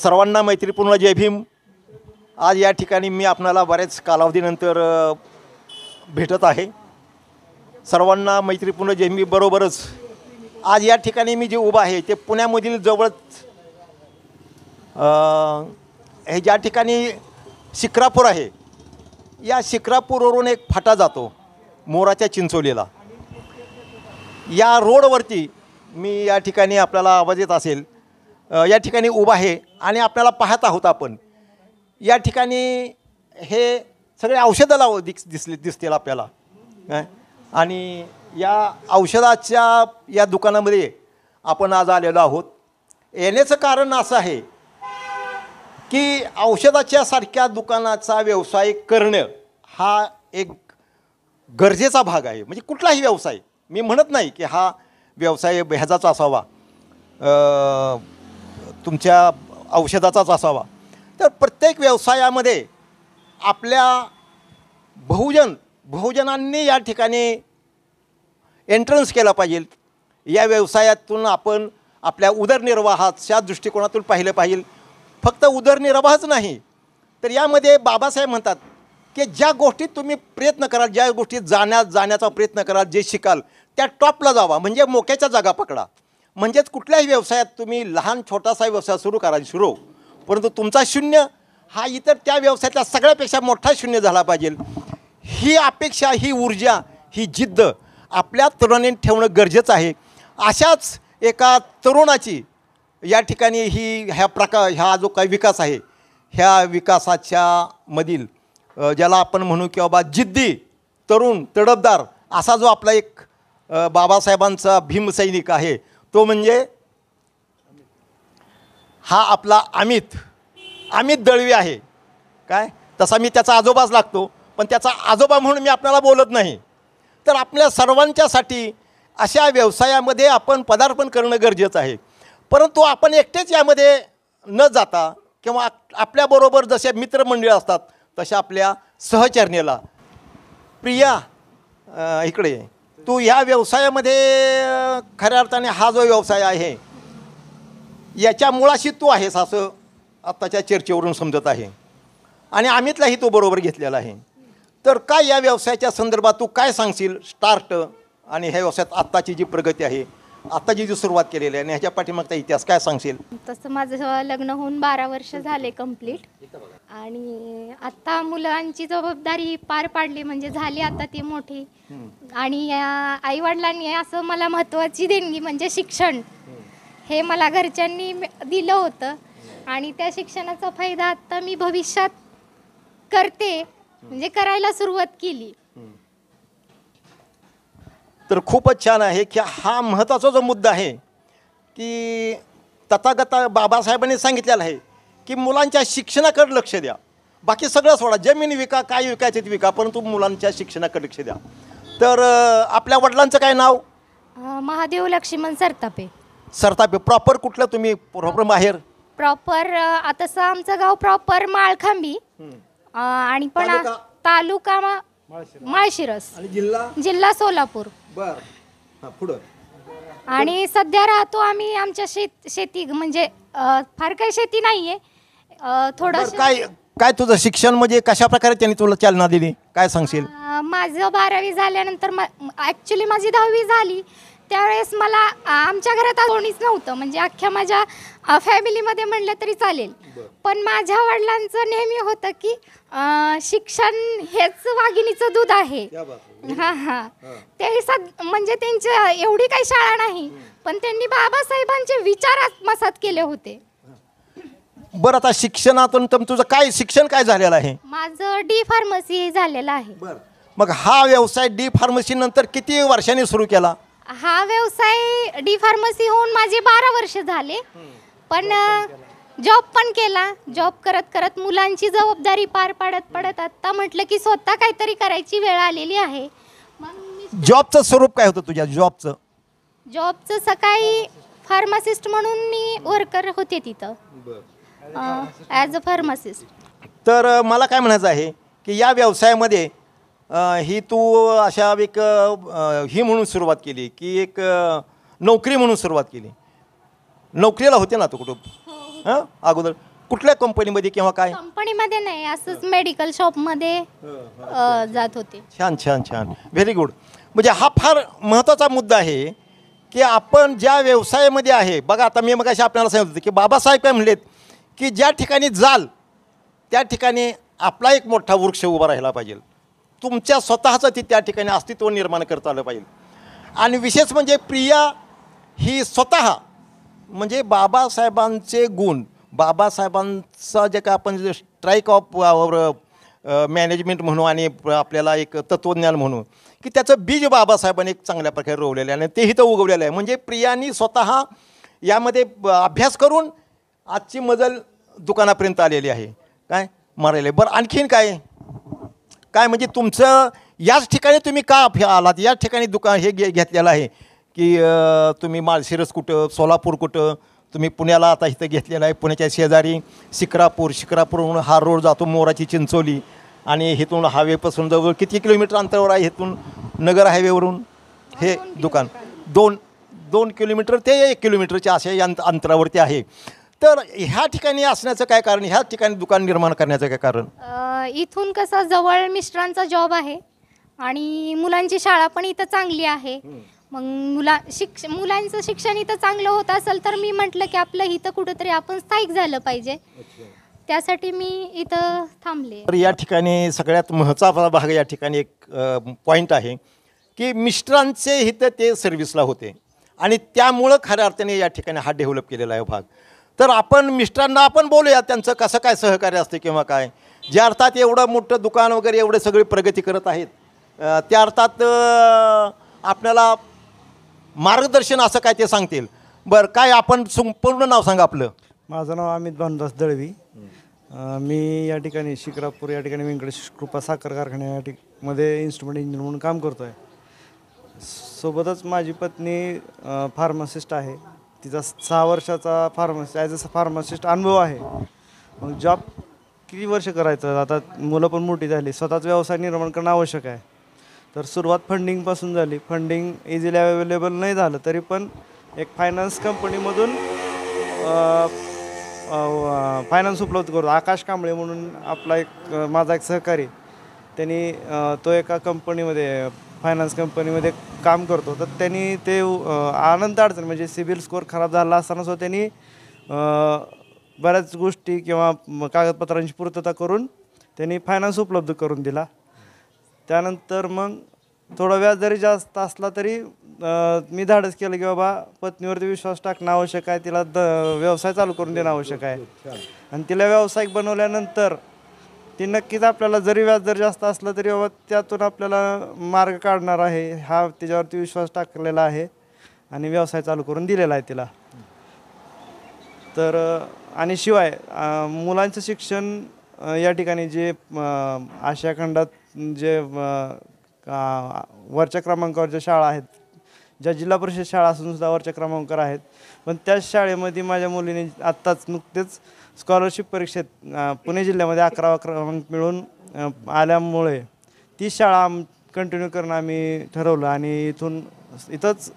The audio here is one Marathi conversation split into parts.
सर्वांना मैत्रीपूर्ण जय भीम. आज या ठिकाणी मी आपणाला बऱ्याच कालावधीनंतर भेटत आहे. सर्वांना मैत्रीपूर्ण जय भीम. बरोबरच आज या ठिकाणी मी जे उभा आहे ते पुण्यामधील जवळच हे ज्या ठिकाणी शिक्रापूर आहे, या शिक्रापूरवरून एक फाटा जातो मोराच्या चिंचोलीला. या रोडवरती मी या ठिकाणी आपल्याला आवाज येत असेल, या ठिकाणी उभा आहे आणि आपल्याला पाहत आहोत आपण. या ठिकाणी हे सगळे औषधं दिसतील आपल्याला. आणि या औषधाच्या या दुकानामध्ये आपण आज आलेलो आहोत. येण्याचं कारण असं आहे की औषधाच्या सारख्या दुकानाचा व्यवसाय करणं हा एक गरजेचा भाग आहे. म्हणजे कुठलाही व्यवसाय, मी म्हणत नाही की हा व्यवसाय ह्याचाच असावा, तुमच्या औषधाचाच असावा. तर प्रत्येक व्यवसायामध्ये आपल्या बहुजनांनी या ठिकाणी एंट्रन्स केला पाहिजे. या व्यवसायातून आपण आपल्या उदरनिर्वाहाच्या दृष्टिकोनातून पाहिलं पाहिजे. फक्त उदरनिर्वाहच नाही, तर यामध्ये बाबासाहेब म्हणतात की ज्या गोष्टीत तुम्ही प्रयत्न कराल, ज्या गोष्टीत जाण्याचा प्रयत्न कराल, जे शिकाल त्या टॉपला जावा, म्हणजे मोक्याच्या जागा पकडा. म्हणजेच कुठल्याही व्यवसायात तुम्ही लहान छोटासा व्यवसाय सुरू करा, परंतु तुमचा शून्य हा इतर त्या व्यवसायातल्या सगळ्यापेक्षा मोठा शून्य झाला पाहिजे. ही अपेक्षा, ही ऊर्जा, ही जिद्द आपल्या तरुणांनी ठेवणं गरजेचं आहे. अशाच एका तरुणाची या ठिकाणी ह्या जो काही विकास आहे, ह्या विकासाच्या मधील ज्याला आपण म्हणू की बाबा जिद्दी, तरुण, तडफदार असा जो आपला एक बाबासाहेबांचा भीमसैनिक आहे, तो म्हणजे हा आपला अमित दळवी आहे. काय तसा मी त्याचा आजोबाच लागतो, पण त्याचा आजोबा म्हणून मी आपल्याला बोलत नाही. तर आपल्या सर्वांच्यासाठी अशा व्यवसायामध्ये आपण पदार्पण करणं गरजेचं आहे. परंतु आपण एकटेच यामध्ये न जाता किंवा आपल्याबरोबर जसे मित्रमंडळी असतात तशा आपल्या सहचरणीला, प्रिया इकडे तू ह्या व्यवसायामध्ये खऱ्या अर्थाने हा जो व्यवसाय आहे याच्या मुळाशी तू आहेस असं आत्ताच्या चर्चेवरून समजत आहे. आणि अमितलाही तो बरोबर घेतलेला आहे. तर काय या व्यवसायाच्या संदर्भात तू काय सांगशील? स्टार्ट आणि ह्या व्यवसायात आत्ताची जी प्रगती आहे, आत्ताची जी सुरुवात केलेली आहे आणि ह्याच्या पाठीमागचा इतिहास काय सांगशील? तसं माझं लग्न होऊन 12 वर्ष झाले कंप्लीट. आणि आत्ता मुलांची जबाबदारी पार पाडली, म्हणजे झाली आता ती मोठी. आणि आईवडिलांनी असं मला महत्त्वाची देणगी म्हणजे शिक्षण हे मला घरच्यांनी दिलं होतं. आणि त्या शिक्षणाचा फायदा आता मी भविष्यात करते, म्हणजे करायला सुरुवात केली. तर खूपच छान आहे की हा महत्त्वाचा जो मुद्दा आहे की तथागत बाबासाहेबांनी सांगितलेला आहे की मुलांच्या शिक्षणाकडे लक्ष द्या. बाकी सगळं सोडा, जमीन विका, काय विकायचे ते विका, परंतु मुलांच्या शिक्षणाकडे लक्ष द्या. तर आपल्या वडिलांचं काय नाव? महादेव लक्ष्मण सरतापे. सरतापे. प्रॉपर कुठलं तुम्ही? प्रॉपर माहेर? प्रॉपर तसं आमचं गाव प्रॉपर माळखांबी आणि पण तालुका माळशिरस आणि जिल्हा सोलापूर. बरं, पुढं. आणि सध्या राहतो आम्ही आमच्या शेती म्हणजे फार काही शेती नाहीये, थोडंसं. काय तुझं शिक्षण म्हणजे कशा प्रकारे त्यांनी तुला चालना दिली, काय सांगशील? माझं 12वी झाल्यानंतर ॲक्च्युली माझी 10वी झाली त्यावेळेस मला आमच्या घरात कोणीच नव्हतं, म्हणजे अख्ख्या माझ्या फॅमिलीमध्ये म्हणलं तरी चालेल. पण माझ्या वडिलांचं नेहमी होतं की शिक्षण हेच वाघिणीचं दूध आहे. ते म्हणजे त्यांच्या एवढी काही शाळा नाही, पण त्यांनी बाबासाहेबांचे विचार आत्मसात केले होते. बरं, आता शिक्षणातून तुझं काय शिक्षण काय झालेलं आहे? माझं डी फार्मसी झालेलं आहे. मग हा व्यवसाय डी फार्मसी नंतर किती वर्षांनी सुरू केला? हा व्यवसाय डी फार्मसी होऊन माझे 12 वर्ष झाले. पण जॉब पण केला. जॉब करत करत मुलांची जबाबदारी पार पाडत आता म्हटलं की स्वतः काहीतरी करायची वेळ आलेली आहे. जॉबचं स्वरूप काय होतं तुझ्या जॉबचं? जॉबचं सकाळी फार्मासिस्ट म्हणून मी वर्कर होते तिथं ॲज अ फार्मासिस्ट. तर मला काय म्हणायचं आहे की या व्यवसायामध्ये ही तू अशा एक ही म्हणून सुरुवात केली की एक नोकरी म्हणून सुरुवात केली. नोकरीला होते ना तू कुठं? हां, अगोदर कुठल्या कंपनीमध्ये किंवा काय? कंपनीमध्ये नाही, असंच मेडिकल शॉपमध्ये जात होते. छान छान छान, व्हेरी गुड. म्हणजे हा फार महत्त्वाचा मुद्दा आहे की आपण ज्या व्यवसायामध्ये आहे बघा. आता मी मगाशी आपल्याला सांगितलं होतं की बाबासाहेब काय म्हणलेत की ज्या ठिकाणी जाल त्या ठिकाणी आपला एक मोठा वृक्ष उभा राहिला पाहिजे. तुमच्या स्वतःचं ती त्या ठिकाणी अस्तित्व निर्माण करता आलं पाहिजे. आणि विशेष म्हणजे प्रिया ही स्वतः म्हणजे बाबासाहेबांचे गुण, बाबासाहेबांचा जे काय आपण जे स्ट्राईक ऑफ मॅनेजमेंट म्हणू आणि आपल्याला एक तत्त्वज्ञान म्हणू की त्याचं बीज बाबासाहेबांनी एक चांगल्या प्रकारे रोवलेलं आहे आणि तेही तर उगवलेलं आहे. म्हणजे प्रियानी स्वतः यामध्ये अभ्यास करून आजची मजल दुकानापर्यंत आलेली आहे. काय मारायला बरं आणखीन काय काय म्हणजे तुमचं याच ठिकाणी तुम्ही का आलात? याच ठिकाणी दुकान हे घेतलेलं आहे की तुम्ही माळशिरस कुठं, सोलापूर कुठं, तुम्ही पुण्याला आता इथं घेतलेलं आहे. पुण्याच्या शेजारी शिक्रापूरहून हा रोड जातो मोराची चिंचोली आणि इथून हायवेपासून जवळ किती किलोमीटर अंतरावर आहे इथून नगर हायवेवरून हे दुकान? 2 किलोमीटर ते 1 किलोमीटरच्या अशा अंतरावरती आहे. तर ह्या ठिकाणी असण्याचं काय कारण, ह्या ठिकाणी दुकान निर्माण करण्याचं काय कारण? इथून कसं जवळ मिस्टरांचा जॉब आहे आणि मुलांची शाळा पण इथं चांगली आहे. मग मुलांचं शिक्षण इथं चांगलं होत असेल तर मी म्हटलं की आपलं इथं कुठंतरी आपण स्थायिक झालं पाहिजे, त्यासाठी मी इथं थांबले. तर या ठिकाणी सगळ्यात महत्त्वाचा भाग या ठिकाणी एक पॉईंट आहे की मिस्टरांचे इथं ते सर्व्हिसला होते आणि त्यामुळं खऱ्या अर्थाने या ठिकाणी हा डेव्हलप केलेला आहे भाग. तर आपण मिस्टरांना आपण बोलूया त्यांचं कसं काय सहकार्य असते किंवा काय. ज्या अर्थात एवढं मोठं दुकान वगैरे एवढे सगळे प्रगती करत आहेत त्या अर्थात आपल्याला मार्गदर्शन असं काय ते सांगतील. बरं काय आपण पूर्ण नाव सांगा आपलं? माझं नाव अमित भानुदास दळवी. मी या ठिकाणी शिक्रापूर या ठिकाणी व्यंकटेश कृपा साखर कारखान्या मध्ये इन्स्ट्रुमेंट इंजिनियर म्हणून काम करतो आहे. सोबतच माझी पत्नी फार्मासिस्ट आहे. तिचा 6 वर्षाचा ॲज अ फार्मासिस्ट अनुभव आहे. मग जॉब किती वर्ष करायचं, आता मुलं पण मोठी झाली, स्वतःच व्यवसाय निर्माण करणं आवश्यक आहे. तर सुरुवात फंडिंगपासून झाली. फंडिंग इझिली अवेलेबल नाही झालं तरी पण एक फायनान्स कंपनीमधून फायनान्स उपलब्ध करतो. आकाश कांबळे म्हणून आपला एक माझा एक सहकारी, त्यांनी तो एका कंपनीमध्ये फायनान्स कंपनीमध्ये काम करतो. तर त्यांनी ते अनंत अडचण म्हणजे सिबिल स्कोअर खराब झाला असताना सुद्धा त्यांनी बऱ्याच गोष्टी किंवा कागदपत्रांची पूर्तता करून त्यांनी फायनान्स उपलब्ध करून दिला. त्यानंतर मग थोडा व्याज जरी जास्त असला तरी मी धाडस केलं की बाबा पत्नीवरती विश्वास टाकणं आवश्यक आहे, तिला व्यवसाय चालू करून देणं आवश्यक आहे. आणि तिला व्यावसायिक बनवल्यानंतर ती नक्कीच आपल्याला जरी व्याज जर जास्त असलं तरी बाबा त्यातून आपल्याला मार्ग काढणार आहे, हा तिच्यावरती विश्वास टाकलेला आहे आणि व्यवसाय चालू करून दिलेला आहे तिला. तर आणि शिवाय मुलांचं शिक्षण या ठिकाणी जे आशिया खंडात जे वरच्या क्रमांकावर ज्या शाळा आहेत, ज्या जिल्हा परिषद शाळा असून सुद्धा वरच्या क्रमांकावर आहेत, पण त्याच शाळेमध्ये माझ्या मुलीने आत्ताच नुकतेच स्कॉलरशिप परीक्षेत पुणे जिल्ह्यामध्ये 11वा क्रमांक मिळून आल्यामुळे ती शाळा कंटिन्यू करणं आम्ही ठरवलं. आणि इथंच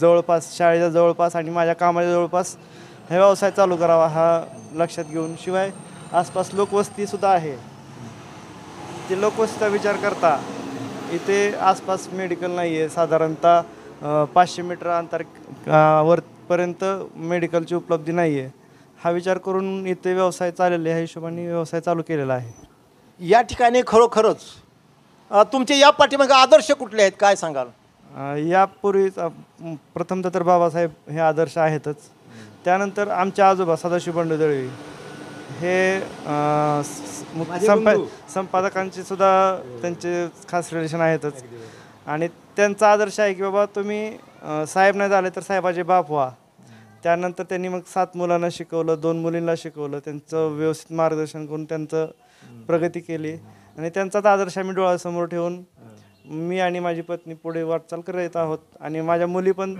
जवळपास शाळेच्या जवळपास आणि माझ्या कामाच्या जवळपास हे व्यवसाय चालू करावा हा लक्षात घेऊन, शिवाय आसपास लोकवस्तीसुद्धा आहे, ते लोकवस्तीचा विचार करता इथे आसपास मेडिकल नाही आहे. साधारणतः 500 मीटर अंतर वरपर्यंत मेडिकलची उपलब्धी नाही आहे. हा विचार करून इथे व्यवसाय चाललेला ह्या हिशोबाने व्यवसाय चालू केलेला आहे. या ठिकाणी खरोखरच तुमचे या पाठीमागे आदर्श कुठले आहेत काय सांगाल? यापूर्वी प्रथमतः तर बाबासाहेब हे आदर्श आहेतच. त्यानंतर आमचे आजोबा सदाशिव बंडू दळवी हे संपादकांचे सुद्धा त्यांचे खास रिलेशन आहेतच. आणि त्यांचा आदर्श आहे की बाबा तुम्ही साहेब नाही झाले तर साहेबाचे बाप व्हा. त्यानंतर त्यांनी मग 7 मुलांना शिकवलं, 2 मुलींना शिकवलं, त्यांचं व्यवस्थित मार्गदर्शन करून त्यांचं प्रगती केली. आणि त्यांचाच आदर्श आम्ही डोळ्यासमोर ठेवून मी आणि माझी पत्नी पुढे वाटचाल करत आहोत. आणि माझ्या मुली पण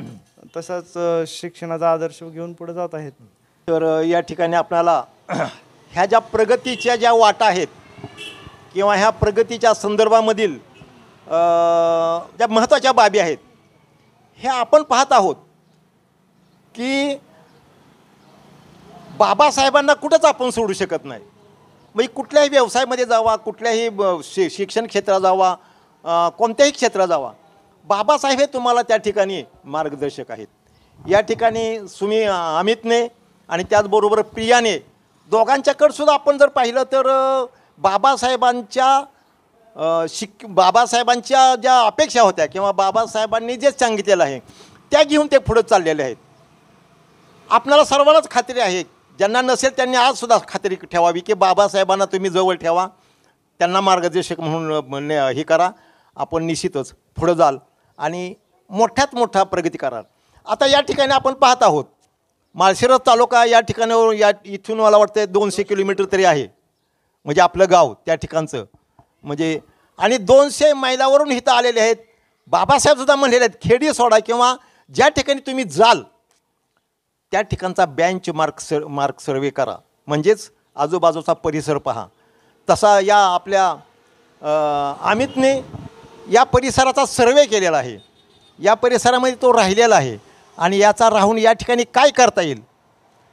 तसाच शिक्षणाचा आदर्श घेऊन पुढे जात आहेत. तर या ठिकाणी आपल्याला ह्या ज्या प्रगतीच्या ज्या वाटा आहेत किंवा ह्या प्रगतीच्या संदर्भामधील ज्या महत्त्वाच्या बाबी आहेत हे आपण पाहत आहोत की बाबासाहेबांना कुठंच आपण सोडू शकत नाही. म्हणजे कुठल्याही व्यवसायामध्ये जावा, कुठल्याही शिक्षण क्षेत्रात जावा, कोणत्याही क्षेत्रात जावा, बाबासाहेब हे तुम्हाला त्या ठिकाणी मार्गदर्शक आहेत. या ठिकाणी अमितने आणि त्याचबरोबर प्रियाने दोघांच्याकडं सुद्धा आपण जर पाहिलं तर बाबासाहेबांच्या ज्या अपेक्षा होत्या किंवा बाबासाहेबांनी जे सांगितलेलं आहे त्या घेऊन ते पुढे चाललेले आहेत. आपणाला सर्वांनाच खात्री आहे, ज्यांना नसेल त्यांनी आजसुद्धा खात्री ठेवावी की बाबासाहेबांना तुम्ही जवळ ठेवा, त्यांना मार्गदर्शक म्हणून हे करा. आपण निश्चितच पुढं जाल आणि मोठ्यात मोठा प्रगती कराल. आता या ठिकाणी आपण पाहत आहोत माळशिरस तालुका या ठिकाणावर इथून मला वाटतं 200 किलोमीटर तरी आहे, म्हणजे आपलं गाव त्या ठिकाणचं म्हणजे. आणि 200 मैलावरून इथं आलेले आहेत. बाबासाहेबसुद्धा म्हणलेले आहेत खेडी सोडा किंवा ज्या ठिकाणी तुम्ही जाल त्या ठिकाणचा मार्क सर्वे करा, म्हणजेच आजूबाजूचा परिसर पहा. तसा या आपल्या अमितने या परिसराचा सर्वे केलेला आहे. या परिसरामध्ये तो राहिलेला आहे आणि याचा राहून या ठिकाणी काय करता येईल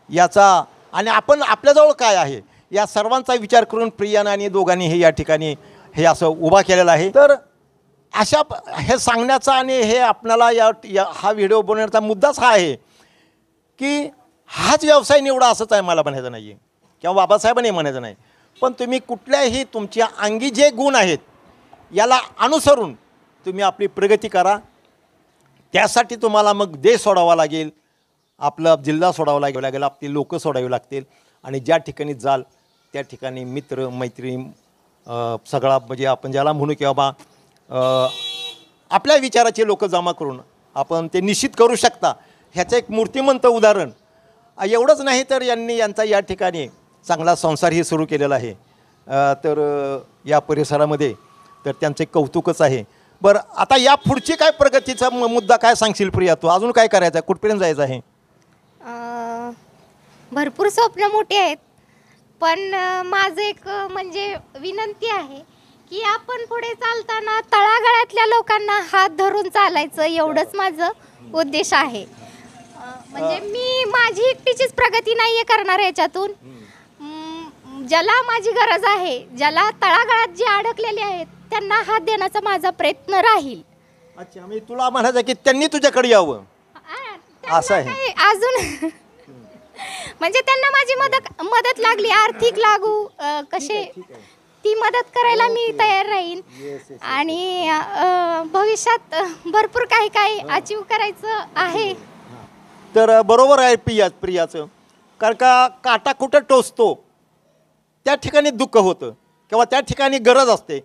याचा आणि आपण आपल्याजवळ काय आहे या सर्वांचा विचार करून प्रियानं आणि दोघांनी हे या ठिकाणी हे असं उभा केलेलं आहे. तर अशा हे सांगण्याचा आणि हे आपल्याला हा व्हिडिओ बनवण्याचा मुद्दाच हा आहे की हाच व्यवसाय निवडा असंच आहे, मला म्हणायचं नाही आहे किंवा बाबासाहेबांनी म्हणायचं नाही. पण तुम्ही कुठल्याही तुमच्या अंगी जे गुण आहेत याला अनुसरून तुम्ही आपली प्रगती करा. त्यासाठी तुम्हाला मग देश सोडावा लागेल, आपला जिल्हा सोडावा लागेल, आपली लोकं सोडावी लागतील आणि ज्या ठिकाणी जाल त्या ठिकाणी मित्र मैत्रीण सगळा म्हणजे आपण ज्याला म्हणू की बाबा आपल्या विचाराचे लोक जमा करून आपण ते निश्चित करू शकता. ह्याचं एक मूर्तिमंत उदाहरण एवढंच नाही तर यांचा या ठिकाणी चांगला संसारही सुरू केलेला आहे. तर या परिसरामध्ये तर त्यांचे कौतुकच आहे. बरं, आता या पुढची काय प्रगतीचा मुद्दा काय सांगशील प्रिया, तू अजून काय करायचं आहे, कुठपर्यंत जायचं आहे? भरपूर स्वप्न मोठी आहेत, पण माझं एक म्हणजे विनंती आहे की आपण पुढे चालताना तळागाळातल्या लोकांना हात धरून चालायचं, एवढंच माझं उद्देश आहे. म्हणजे मी माझी एकटीचीच प्रगती नाही आहे करणार याच्यातून. ज्याला माझी गरज आहे, ज्याला तळागाळात जे अडकलेले आहेत त्यांना हात देण्याचा माझा प्रयत्न राहील. अच्छा, मी तुला म्हणायचं की त्यांनी तुझ्याकडे यावं असं आहे अजून म्हणजे त्यांना माझी मदत लागली, आर्थिक लागू कसे ती मदत करायला मी तयार राहीन. आणि भविष्यात भरपूर काही अचीव करायचं आहे. तर बरोबर आहे प्रियाचं, कारण का काटा कुठं टोचतो त्या ठिकाणी दुःख होतं किंवा त्या ठिकाणी गरज असते.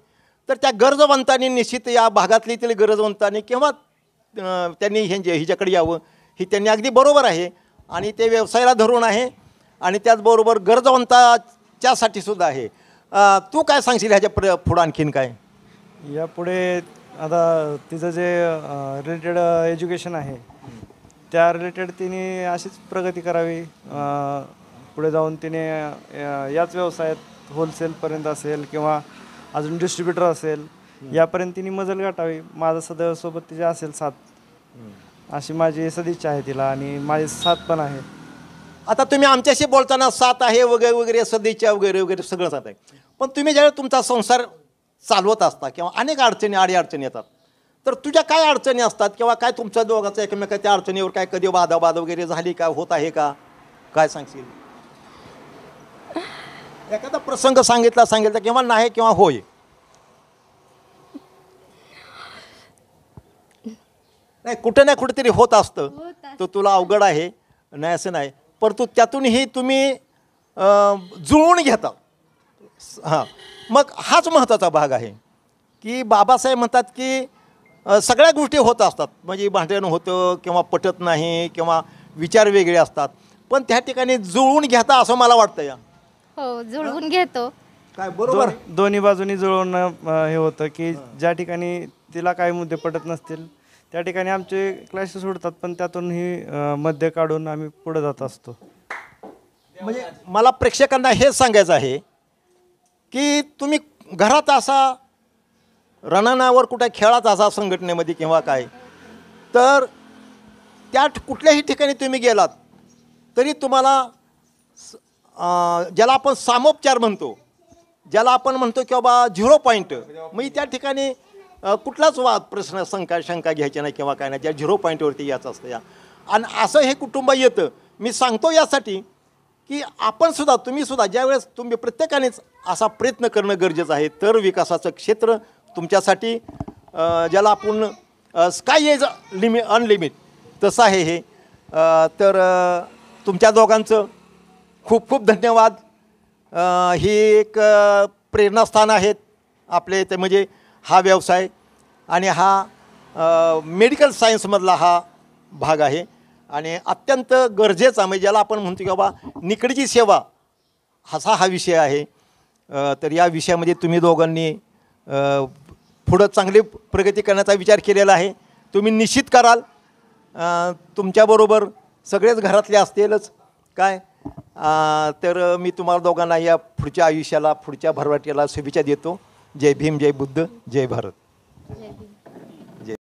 तर त्या गरजवंतांनी निश्चित या भागातली गरजवंतांनी किंवा त्यांनी हिच्याकडे यावं ही त्यांनी अगदी बरोबर आहे. आणि ते व्यवसायाला धरून आहे आणि त्याचबरोबर गरजवंताच्यासाठी सुद्धा आहे. तू काय सांगशील ह्याच्या पुढं आणखीन काय? यापुढे आता तिचं जे रिलेटेड एज्युकेशन आहे त्या रिलेटेड तिने अशीच प्रगती करावी. पुढे जाऊन तिने याच व्यवसायात होलसेलपर्यंत असेल किंवा अजून डिस्ट्रीब्युटर असेल यापर्यंत तिने मजल गाठावी. माझा सदैव सोबत तिच्या असेल साथ, अशी माझी सदिच्छा आहे तिला आणि माझी साथ पण आहे. आता तुम्ही आमच्याशी बोलताना साथ आहे वगैरे वगैरे सदिच्छा वगैरे वगैरे सगळं साथ आहे, पण तुम्ही ज्यावेळी तुमचा संसार चालवत असता किंवा अनेक अडचणी येतात, तर तुझ्या काय अडचणी असतात किंवा काय तुमच्या दोघांच्या एकमेकाच्या अडचणीवर काय कधी वादावाद वगैरे झाली का, होत आहे का, काय सांगशील? एखादा प्रसंग सांगितला किंवा नाही किंवा होय? नाही, कुठं ना कुठेतरी होत असतं. तर तुला अवघड आहे नाही असं नाही, परंतु त्यातूनही तुम्ही जुळवून घेता. हां, मग हाच महत्त्वाचा भाग आहे की बाबासाहेब म्हणतात की सगळ्या गोष्टी होत असतात, म्हणजे भांडण होतं किंवा पटत नाही किंवा विचार वेगळे असतात, पण त्या ठिकाणी जुळवून घेता असं मला वाटतं. या हो, जुळवून घेतो. काय बरोबर? दोन्ही बाजूनी जुळवून हे होतं की ज्या ठिकाणी तिला काही मुद्दे पटत नसतील त्या ठिकाणी आमचे क्लॅशेस उडतात, पण त्यातूनही मध्य काढून आम्ही पुढे जात असतो. म्हणजे मला प्रेक्षकांना हेच सांगायचं आहे की तुम्ही घरात असा रणांगणावर कुठे खेळात असा संघटनेमध्ये किंवा काय, तर त्या कुठल्याही ठिकाणी तुम्ही गेलात तरी तुम्हाला ज्याला आपण सामोपचार म्हणतो, ज्याला आपण म्हणतो की बाबा 0 पॉईंट, मग त्या ठिकाणी कुठलाच प्रश्न शंका घ्यायची नाही किंवा काय नाही, ज्या 0 पॉईंटवरती याचं असतं या. आणि असं हे कुटुंब येतं. मी सांगतो यासाठी की आपणसुद्धा, तुम्हीसुद्धा ज्यावेळेस तुम्ही प्रत्येकानेच असा प्रयत्न करणं गरजेचं आहे, तर विकासाचं क्षेत्र तुमच्यासाठी ज्याला आपण स्काय इज अनलिमिट तसं आहे हे. तर तुमच्या दोघांचं खूप खूप धन्यवाद. ही एक प्रेरणास्थान आहेत आपले, ते म्हणजे हा व्यवसाय आणि हा मेडिकल सायन्समधला हा भाग आहे आणि अत्यंत गरजेचा, म्हणजे ज्याला आपण म्हणतो की बाबा निकडीची सेवा, असा हा विषय आहे. तर या विषयामध्ये तुम्ही दोघांनी पुढं चांगली प्रगती करण्याचा विचार केलेला आहे. तुम्ही निश्चित कराल. तुमच्याबरोबर सगळेच घरातले असतीलच काय. तर मी तुम्हाला दोघांना या पुढच्या आयुष्याला, पुढच्या भरवटीला शुभेच्छा देतो. जय भीम, जय बुद्ध, जय भारत. जय भीम.